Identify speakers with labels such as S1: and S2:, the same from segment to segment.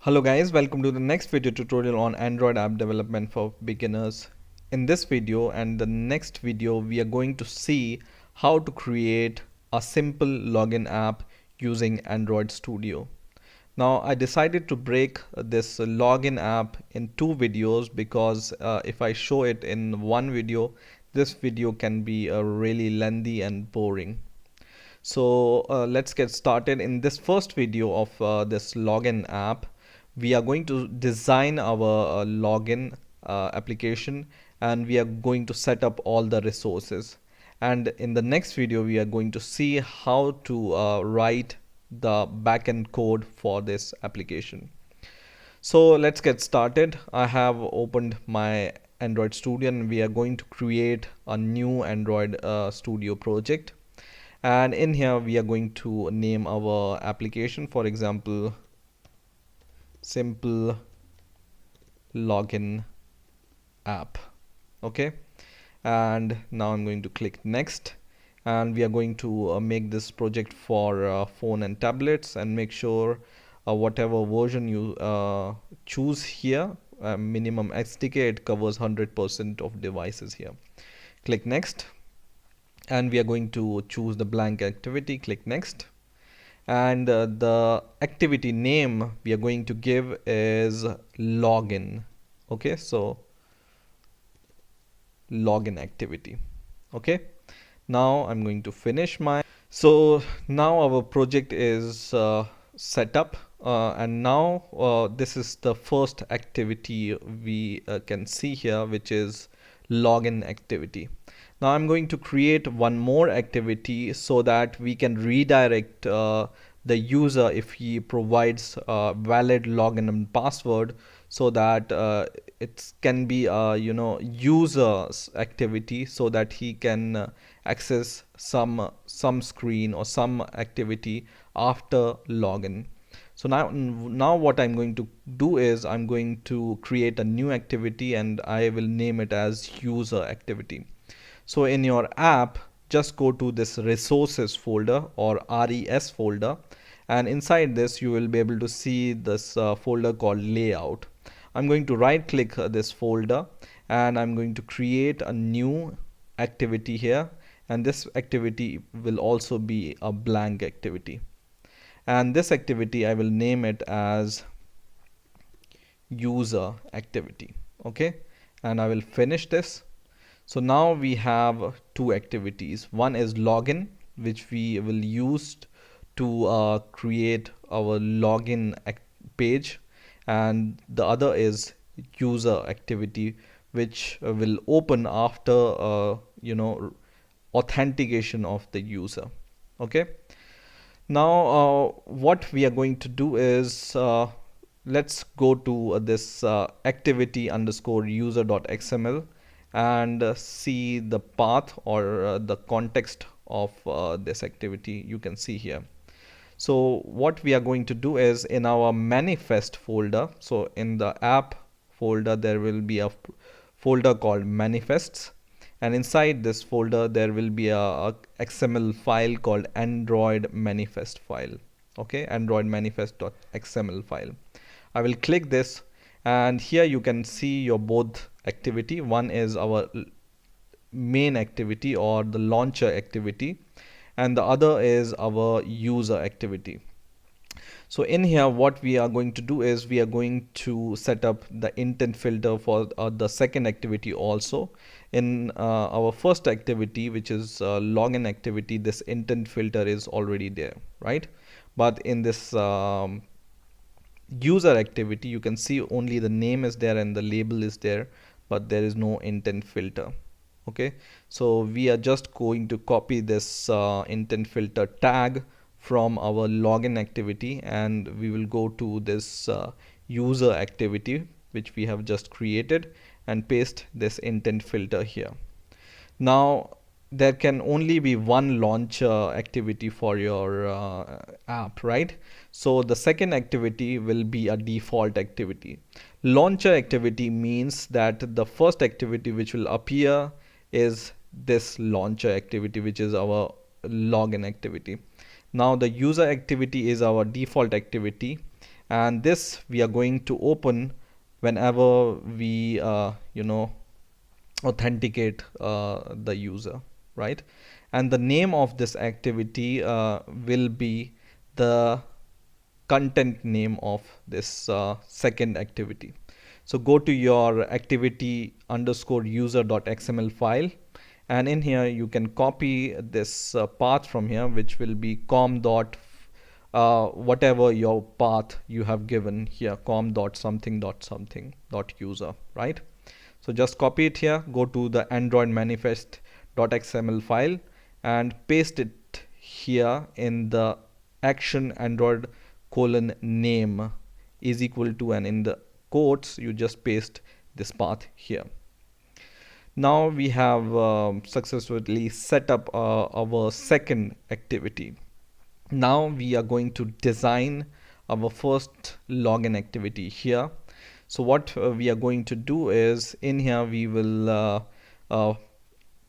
S1: Hello guys, welcome to the next video tutorial on Android app development for beginners. In this video and the next video, we are going to see how to create a simple login app using Android Studio. Now I decided to break this login app in two videos because if I show it in one video, this video can be really lengthy and boring. So let's get started. In this first video of this login app, we are going to design our login application, and we are going to set up all the resources. And in the next video, we are going to see how to write the backend code for this application. So let's get started. I have opened my Android Studio and we are going to create a new Android Studio project. And in here we are going to name our application, for example, simple login app. Okay, and now I'm going to click next, and we are going to make this project for phone and tablets, and make sure whatever version you choose here, minimum SDK, it covers 100% of devices here. Click next, and we are going to choose the blank activity. Click next, and the activity name we are going to give is login. Okay, so login activity. Okay, now I'm going to finish my. So now our project is set up, and now this is the first activity we can see here, which is login activity. Now I'm going to create one more activity so that we can redirect the user if he provides a valid login and password, so that it can be a user's activity, so that he can access some screen or some activity after login. So now what I'm going to do is I'm going to create a new activity, and I will name it as user activity. So in your app, just go to this resources folder or RES folder, and inside this you will be able to see this folder called layout. I'm going to right click this folder, and I'm going to create a new activity here, and this activity will also be a blank activity, and this activity I will name it as user activity. Okay, and I will finish this. So now we have two activities. One is login, which we will use to create our login page, and the other is user activity, which will open after authentication of the user. Okay, now what we are going to do is let's go to this activity underscore user.xml and see the path or the context of this activity. You can see here. So what we are going to do is, in our manifest folder, so in the app folder there will be a folder called manifests, and inside this folder there will be a XML file called Android manifest file. Okay, Android manifest.xml file. I will click this, and here you can see your both activity. One is our main activity or the launcher activity, and the other is our user activity. So in here what we are going to do is we are going to set up the intent filter for the second activity also. In our first activity, which is login activity, this intent filter is already there, right? But in this user activity, you can see only the name is there and the label is there, but there is no intent filter. Okay, so we are just going to copy this intent filter tag from our login activity, and we will go to this user activity which we have just created and paste this intent filter here. Now there can only be one launcher activity for your app, right? So the second activity will be a default activity. Launcher activity means that the first activity which will appear is this launcher activity, which is our login activity. Now the user activity is our default activity, and this we are going to open whenever we authenticate the user, right? And the name of this activity will be the content name of this second activity. So go to your activity underscore user.xml file, and in here you can copy this path from here, which will be com dot whatever your path you have given here, com dot something dot something dot user, right? So just copy it here, go to the Android manifest.xml file and paste it here in the action Android colon name is equal to, and in the quotes you just paste this path here. Now we have successfully set up our second activity. Now we are going to design our first login activity here. So what we are going to do is, in here we will uh,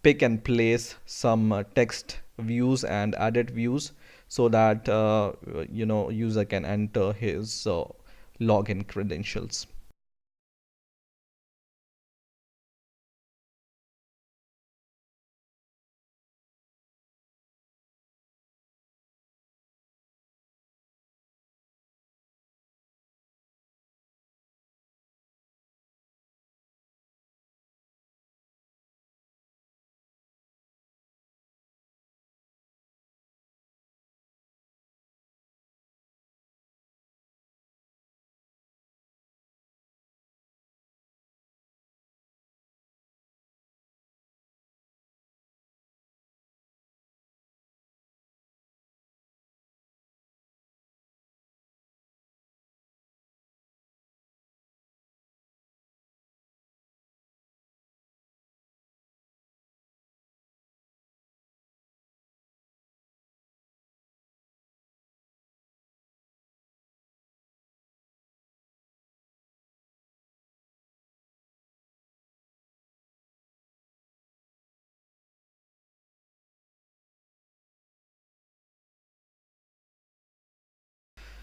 S1: pick and place some text views and edit views, so that user can enter his login credentials.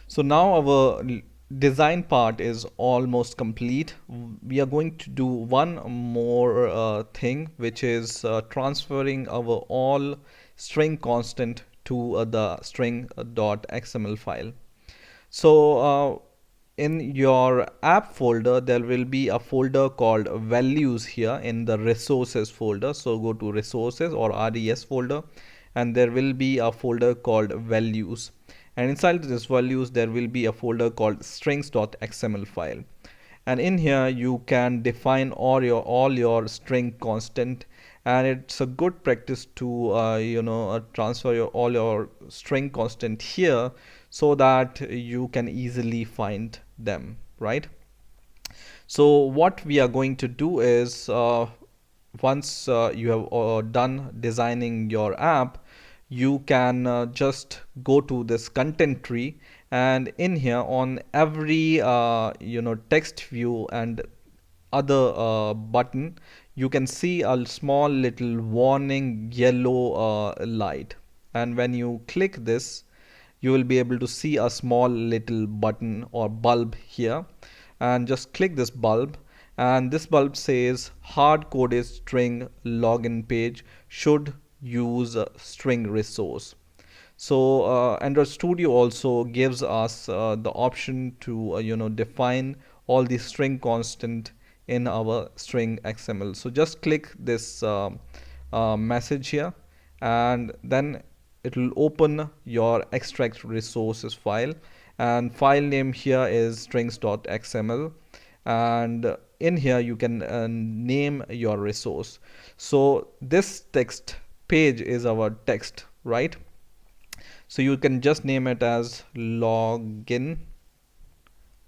S1: So now our design part is almost complete. We are going to do one more thing, which is transferring our all string constant to the string.xml file. So in your app folder, there will be a folder called values here in the resources folder. So go to resources or RES folder, and there will be a folder called values. And inside this values, there will be a folder called strings.xml file. And in here you can define all your string constant, and it's a good practice to transfer all your string constant here, so that you can easily find them, right? So what we are going to do is, once you have done designing your app, you can just go to this content tree, and in here on every text view and other button, you can see a small little warning yellow light, and when you click this, you will be able to see a small little button or bulb here, and just click this bulb, and this bulb says hard coded string login page should use a string resource. So Android Studio also gives us the option to define all the string constant in our string XML. So just click this message here, and then it will open your extract resources file, and file name here is strings.xml, and in here you can name your resource. So this text page is our text, right? So you can just name it as login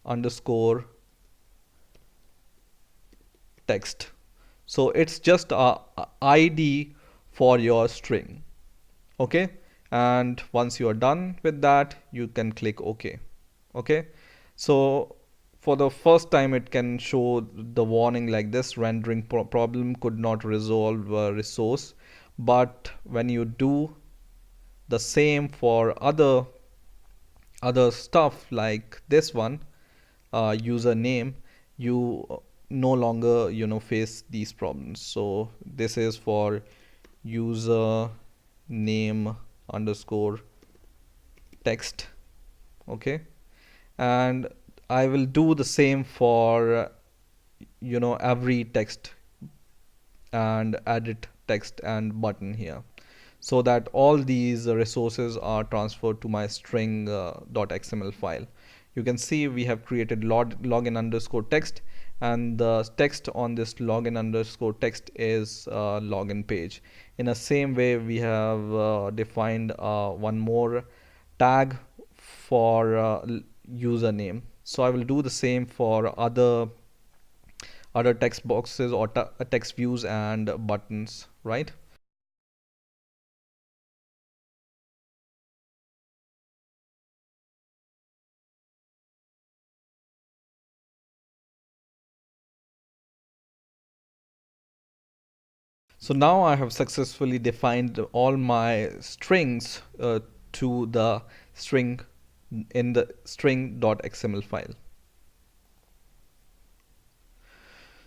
S1: underscore text. So it's just a ID for your string. Okay, and once you are done with that, you can click OK. Okay, so for the first time it can show the warning like this: rendering problem could not resolve resource. But when you do the same for other stuff like this one, username, you no longer face these problems. So this is for user name underscore text. Okay, and I will do the same for every text and edit text and button here, so that all these resources are transferred to my string .xml file. You can see we have created login underscore text, and the text on this login underscore text is login page. In the same way, we have defined one more tag for username. So I will do the same for other text boxes or text views and buttons, right? So now I have successfully defined all my strings to the string in the string.xml file.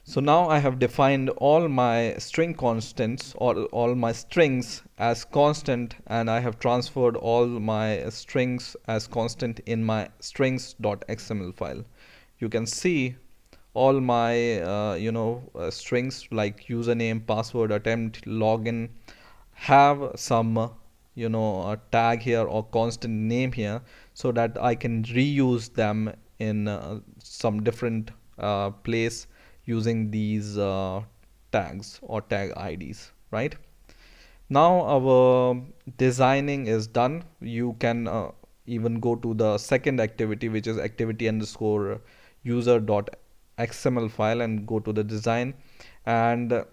S1: So now I have defined all my string constants or all my strings as constant, and I have transferred all my strings as constant in my strings.xml file. You can see all my strings like username, password, attempt, login have some a tag here or constant name here, so that I can reuse them in some different place using these tags or tag IDs, right? Now our designing is done. You can even go to the second activity, which is activity underscore user dot xml file, and go to the design. And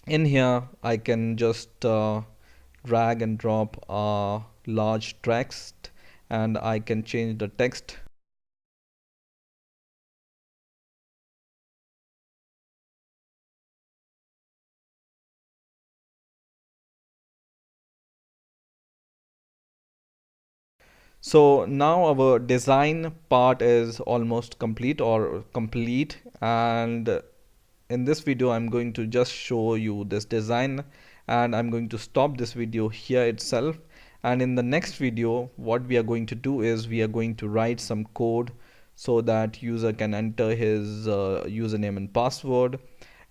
S1: in here I can just drag and drop a large text, and I can change the text. So now our design part is almost complete or complete, and in this video I'm going to just show you this design, and I'm going to stop this video here itself. And in the next video, what we are going to do is we are going to write some code so that user can enter his username and password,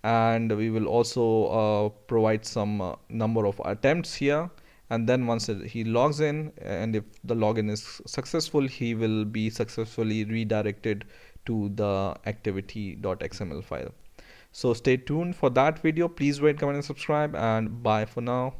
S1: and we will also provide some number of attempts here. And then once he logs in, and if the login is successful, he will be successfully redirected to the activity.xml file. So stay tuned for that video. Please rate, comment, and subscribe, and bye for now.